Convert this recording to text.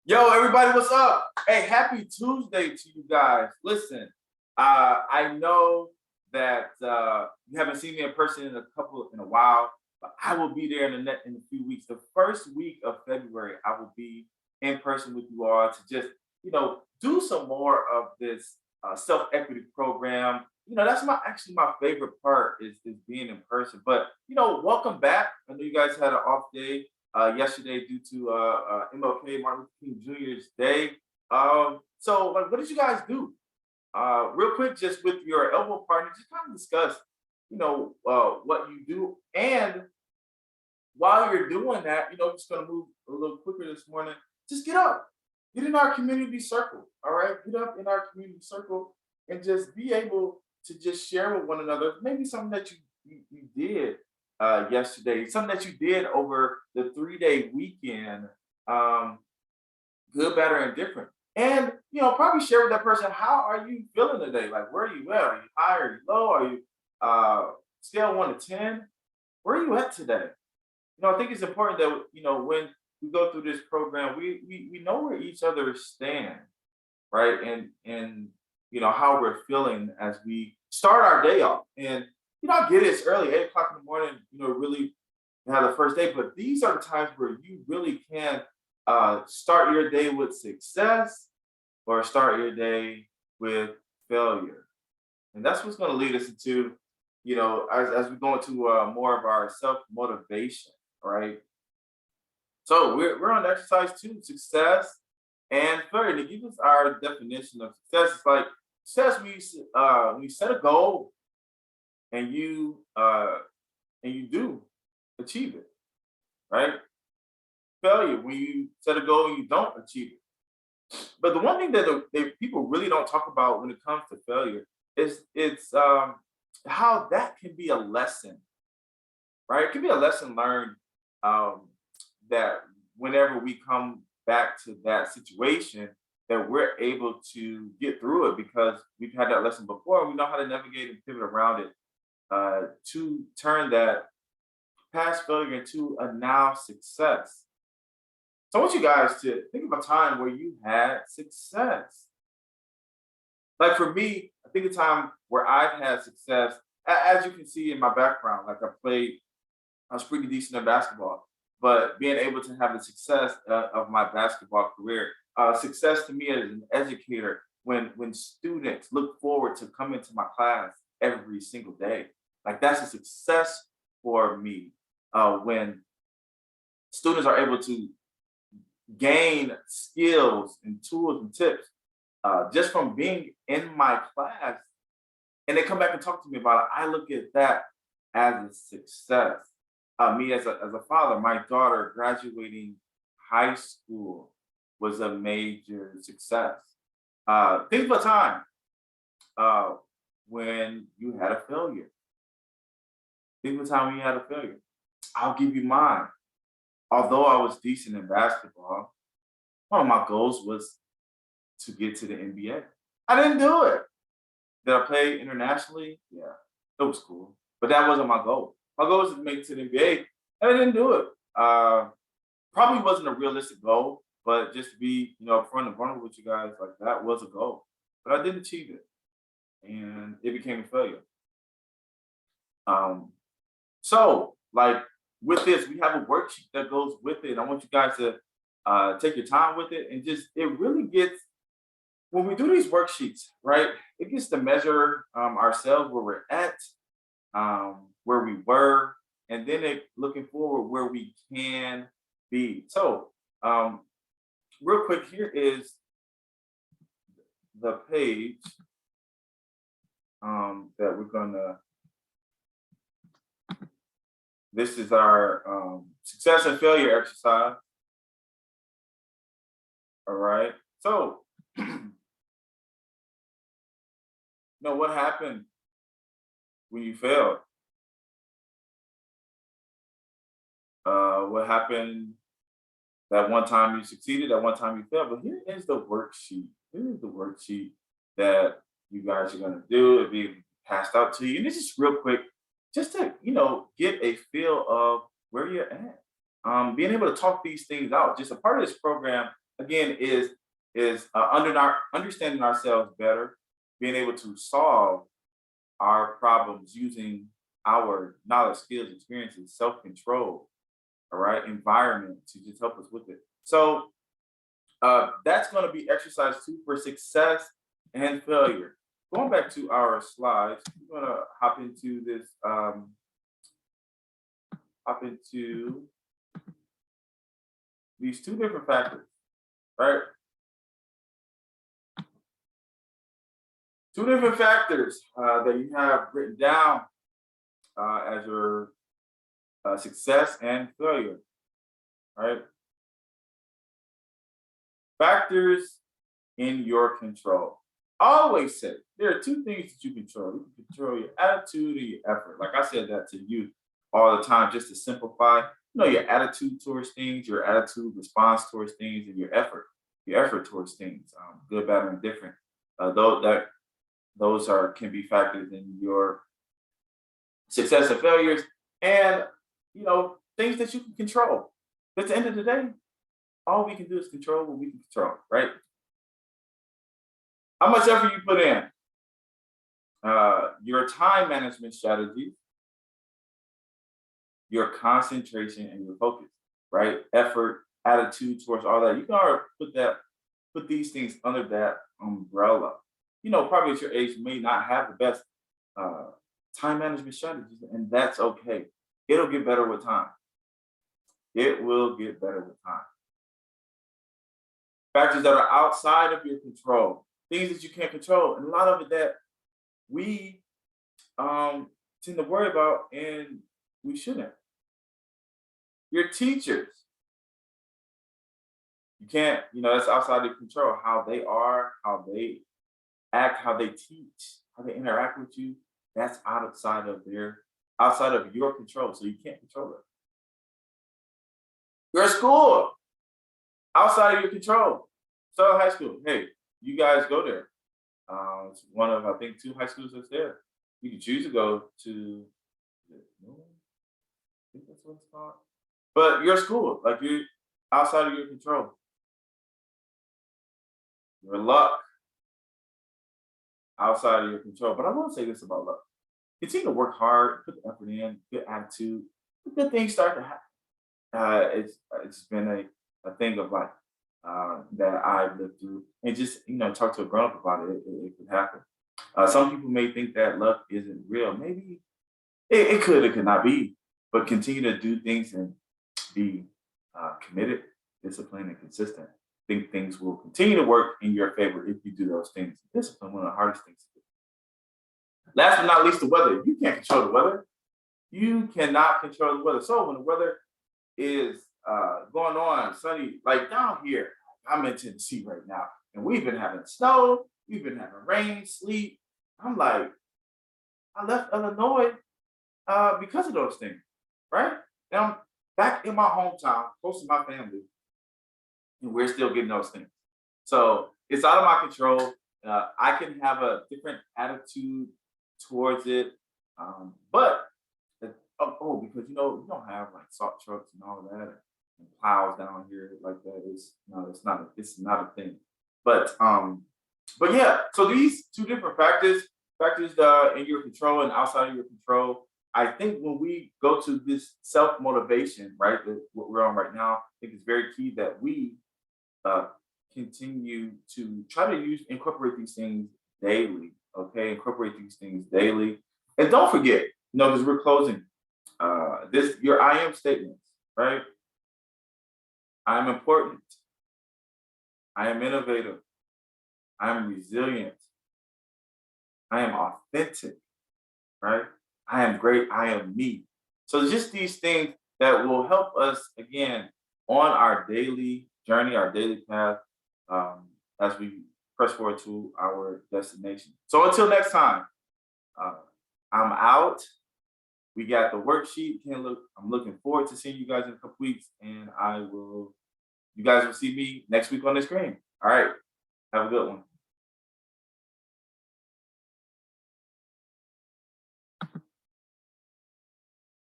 Yo, everybody, what's up? Hey, happy Tuesday to you guys. Listen, I know that you haven't seen me in person in a while, but I will be there in a few weeks. The first week of February, I will be in person with you all to just do some more of this self equity program. That's my favorite part is being in person. But welcome back. I know you guys had an off day yesterday due to MLK Martin Luther King Jr.'s day. So, like, what did you guys do? Real quick, just with your elbow partner, just kind of discuss, what you do. And while you're doing that, I'm just going to move a little quicker this morning. Just get in our community circle. All right, get up in our community circle and just be able to just share with one another. Maybe something that you did yesterday, something that you did over the 3 day weekend. Um, Good, better, and different. And probably share with that person how are you feeling today? Like, where are you at? Are you high? Are you low? Are you uh, scale 1 to 10? Where are you at today? I think it's important that when we go through this program, we know where each other stand, right? And how we're feeling as we start our day off. And I get it, it's early, 8 o'clock in the morning. Really have the first day, but these are the times where you really can start your day with success or start your day with failure. And that's what's going to lead us into, as we go into more of our self motivation, right? So we're on exercise two, success and failure. To give us our definition of success, it's like success when you set a goal and you do achieve it, right? Failure when you set a goal and you don't achieve it. But the one thing that people really don't talk about when it comes to failure is it's how that can be a lesson, right? It can be a lesson learned um, that whenever we come back to that situation, that we're able to get through it because we've had that lesson before. We know how to navigate and pivot around it to turn that past failure into a now success. So I want you guys to think of a time where you had success. Like for me, I think a time where I've had success, as you can see in my background, like I was pretty decent in basketball, but being able to have the success of my basketball career, success to me as an educator, when students look forward to coming to my class every single day, like that's a success for me. When students are able to gain skills and tools and tips just from being in my class, and they come back and talk to me about it. I look at that as a success. Me as a father, my daughter graduating high school was a major success. Think of a time uh, when you had a failure. Think of a time when you had a failure. I'll give you mine. Although I was decent in basketball, one of my goals was to get to the NBA. I didn't do it. Did I play internationally? Yeah, it was cool, but that wasn't my goal. My goal was to make it to the NBA, and I didn't do it. Probably wasn't a realistic goal, but just to be, upfront and vulnerable with you guys, like that was a goal, but I didn't achieve it, and it became a failure. Um, so, like with this, we have a worksheet that goes with it. I want you guys to take your time with it, and just it really gets when we do these worksheets, right? It gets to measure ourselves where we're at, where we were, and then looking forward where we can be. So, um, real quick, here is the page that we're gonna. This is our success and failure exercise. All right. So, what happened when you failed? What happened that one time you succeeded, that one time you failed? But here is the worksheet. Here is the worksheet that you guys are going to do. It'll be passed out to you. And this is real quick, just to, get a feel of where you're at. Being able to talk these things out. Just a part of this program again is understanding ourselves better, being able to solve our problems using our knowledge, skills, experiences, self-control, all right, environment to just help us with it. So that's going to be exercise 2 for success and failure. Going back to our slides, we're going to hop into this, hop into these 2 different factors, right? 2 different factors that you have written down as your success and failure, right? Factors in your control. I always say there are 2 things that you control. You can control your attitude and your effort. Like I said that to you all the time, just to simplify. Your attitude towards things, your attitude response towards things, and your effort towards things, good, bad, and different. Those are can be factors in your success and failures, and things that you can control. At the end of the day, all we can do is control what we can control, right? How much effort you put in, your time management strategies, your concentration, and your focus, right? Effort, attitude towards all that. You can already put these things under that umbrella. Probably at your age, you may not have the best uh, time management strategies, and that's okay. It'll get better with time. It will get better with time. Factors that are outside of your control, things that you can't control, and a lot of it that we tend to worry about, and we shouldn't. Your teachers, you can't, that's outside of control. How they are, how they act, how they teach, how they interact with you, that's outside of your control. So you can't control it. Your school, outside of your control. So high school, hey, you guys go there. It's one of, I think, 2 high schools that's there. You can choose to go to, I think that's what it's called. But your school, like, you outside of your control. Your luck, outside of your control. But I want to say this about luck. Continue to work hard, put the effort in, good attitude. Good things start to happen. It's been a thing of life that I've lived through, and just talk to a grown up about it. It could happen. Some people may think that luck isn't real. Maybe it could not be, but continue to do things and be committed, disciplined, and consistent. I think things will continue to work in your favor if you do those things. Discipline, one of the hardest things to do. Last but not least, the weather. You can't control the weather. You cannot control the weather. So when the weather is going on sunny, like down here, I'm in Tennessee right now, and we've been having snow, we've been having rain, sleet. I'm like, I left Illinois because of those things, right? And I'm back in my hometown, close to my family, and we're still getting those things. So it's out of my control. I can have a different attitude towards it, but because we don't have like salt trucks and all of that, and plows down here like that. It's not a thing. But yeah. So these 2 different factors in your control and outside of your control. I think when we go to this self motivation, right, what we're on right now, I think it's very key that we uh, continue to try to incorporate these things daily. Okay, incorporate these things daily, and don't forget, because we're closing this your I am statements, right? I am important. I am innovative. I am resilient. I am authentic, right? I am great. I am me. So just these things that will help us again on our daily journey, our daily path, as we press forward to our destination. So until next time, uh, I'm out. We got the worksheet. I'm looking forward to seeing you guys in a couple weeks, and you guys will see me next week on the screen. All right. Have a good one.